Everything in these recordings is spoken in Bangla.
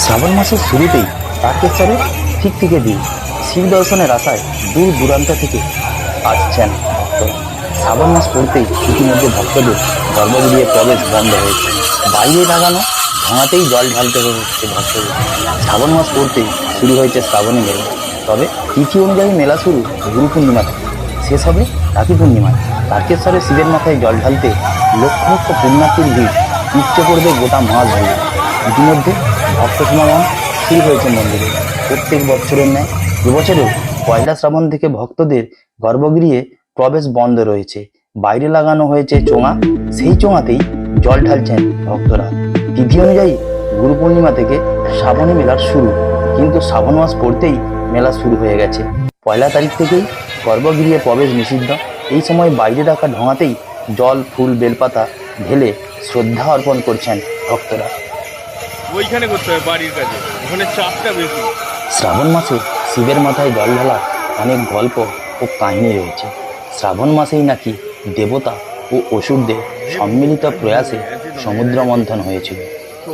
শ্রাবণ মাসের শুরুতেই তারকেশ্বরে ঠিক থেকে দিন শিব দর্শনের আশায় দূর দূরান্ত থেকে আসছেন ভক্তরা। শ্রাবণ মাস পড়তেই ইতিমধ্যে ভক্তদের গর্ভগৃহে প্রবেশ বন্ধ হয়েছে। বাইরে লাগানো ভাঙাতেই জল ঢালতে হচ্ছে ভক্তদের। শ্রাবণ মাস পড়তেই শুরু হয়েছে শ্রাবণী মেলা। তবে তিথি অনুযায়ী মেলা শুরু গুরু পূর্ণিমা থেকে, শেষ হবে রাখি পূর্ণিমায়। তারকেশ্বরে শিবের মাথায় জল ঢালতে লক্ষ লক্ষ পুণ্যার্থীর ভিড় উপচে পড়বে গোটা মাস জুড়ে। ইতিমধ্যে ভক্ত সমাগম শুরু হয়েছে মন্দিরে। প্রত্যেক বছরের ন্যায় এবছরেও পয়লা শ্রাবণ থেকে ভক্তদের গর্ভগৃহে প্রবেশ বন্ধ রয়েছে। বাইরে লাগানো হয়েছে চোঙা, সেই চোঙাতেই জল ঢালছেন ভক্তরা। তিথি অনুযায়ী গুরু পূর্ণিমা থেকে শ্রাবণী মেলার শুরু, কিন্তু শ্রাবণ মাস পড়তেই মেলা শুরু হয়ে গেছে। পয়লা তারিখ থেকেই গর্ভগৃহে প্রবেশ নিষিদ্ধ। এই সময় বাইরে রাখা ঢোঙাতেই জল, ফুল, বেলপাতা ঢেলে শ্রদ্ধা অর্পণ করছেন ভক্তরা। ওইখানে করতে হবে বাড়ির কাছে, ওখানে চাপটা বেশি। শ্রাবণ মাসে শিবের মাথায় জল ঢালার অনেক গল্প ও কাহিনী রয়েছে। শ্রাবণ মাসেই নাকি দেবতা ও অসুরদের সম্মিলিত প্রয়াসে সমুদ্র মন্থন হয়েছিল।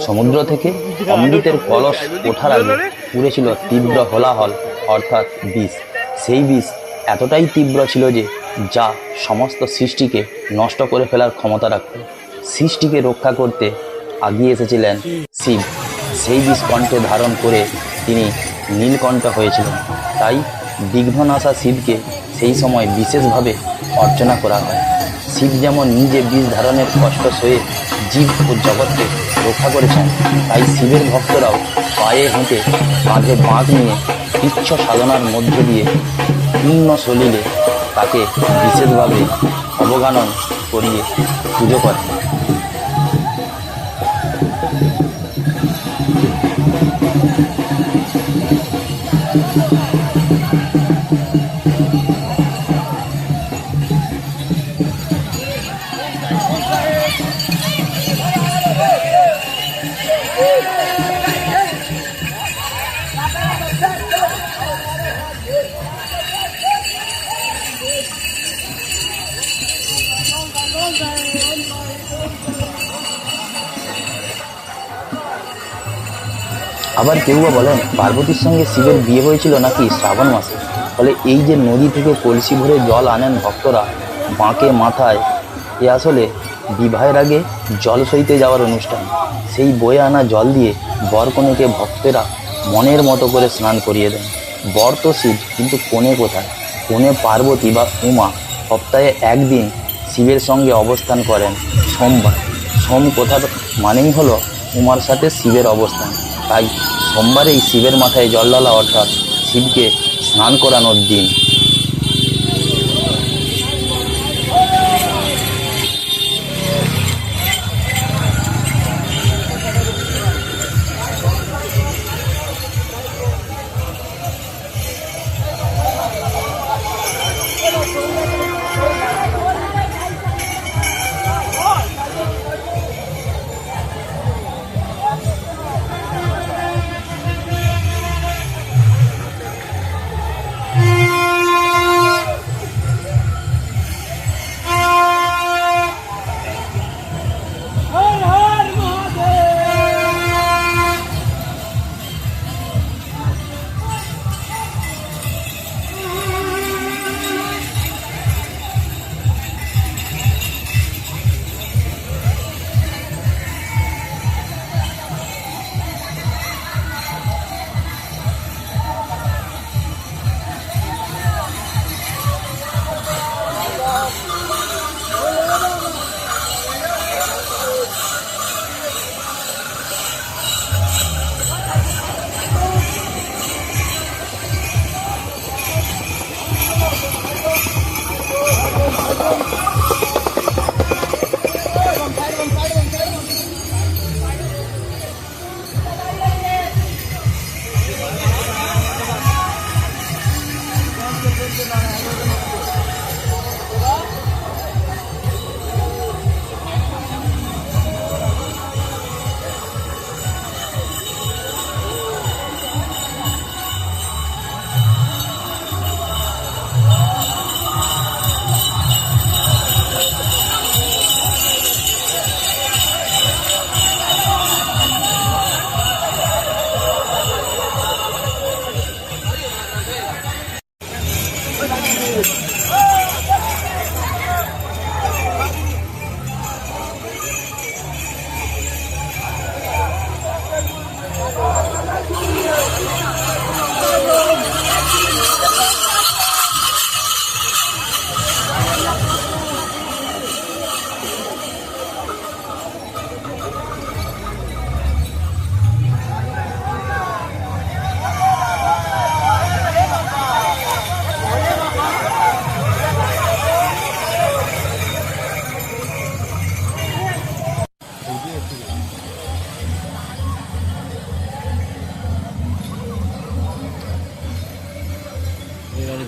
সমুদ্র থেকে অমৃতের কলস ওঠার আগে উড়েছিল তীব্র হলাহল, অর্থাৎ বিষ। সেই বিষ এতটাই তীব্র ছিল যে যা সমস্ত সৃষ্টিকে নষ্ট করে ফেলার ক্ষমতা রাখত। সৃষ্টিকে রক্ষা করতে আগিয়ে এসেছিলেন শিব। সেই বিষ কণ্ঠে ধারণ করে তিনি নীলকণ্ঠ হয়েছিলেন। তাই বিঘ্ননাশা শিবকে সেই সময় বিশেষভাবে অর্চনা করা হয়। শিব যেমন নিজে বিষ ধারণের কষ্ট সয়ে জীব ও জগৎকে রক্ষা করেছেন, তাই শিবের ভক্তরাও পায়ে হেঁটে কাঁধে বাঁক নিয়ে ইচ্ছ সাধনার মধ্য দিয়ে পূর্ণ সলিলে তাকে বিশেষভাবে অবগানন করিয়ে পুজো করেন। আবার কেউ বা বলেন পার্বতীর সঙ্গে শিবের বিয়ে হয়েছিল নাকি শ্রাবণ মাসে। ফলে এই যে নদী থেকে কলসি ভরে জল আনেন ভক্তরা বাঁকে মাথায়, এ আসলে বিবাহের আগে জল সইতে যাওয়ার অনুষ্ঠান। সেই বয়ে আনা জল দিয়ে বর কনেকে ভক্তেরা মনের মতো করে স্নান করিয়ে দেন। বর তো শিব, কিন্তু কনে কোথায়? কনে পার্বতী বা উমা সপ্তাহে একদিন শিবের সঙ্গে অবস্থান করেন সোমবার। সোম কথার মানেই হলো উমার সাথে শিবের অবস্থান। তাই সোমবারেই শিবের মাথায় জল ঢালা, অর্থাৎ শিবকে স্নান করানোর দিন।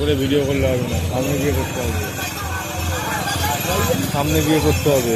করে ভিডিও করলে হবে না, সামনে গিয়ে করতে হবে, সামনে গিয়ে করতে হবে।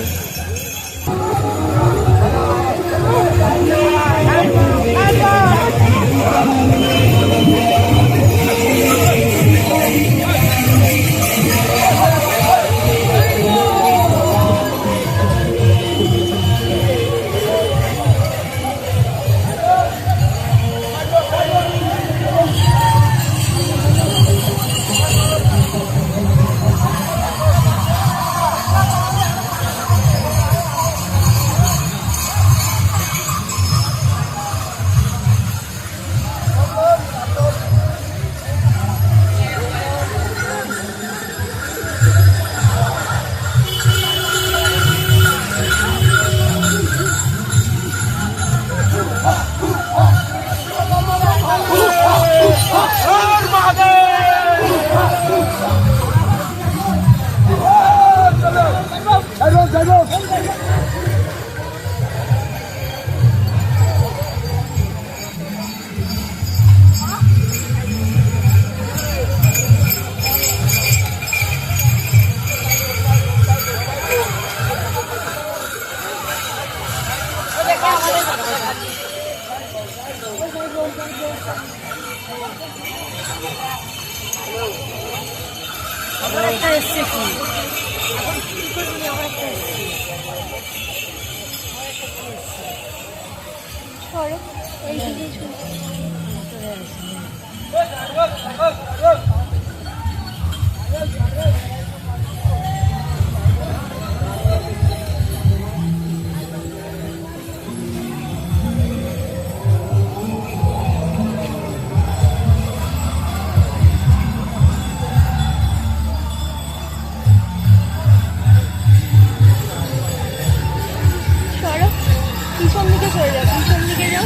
পিছন দিকে চলে যাও, পিছন দিকে যাও,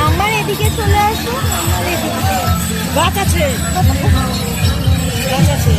আমার এদিকে চলে আসো, আমার এদিকে গাছ আছে, গাছ আছে।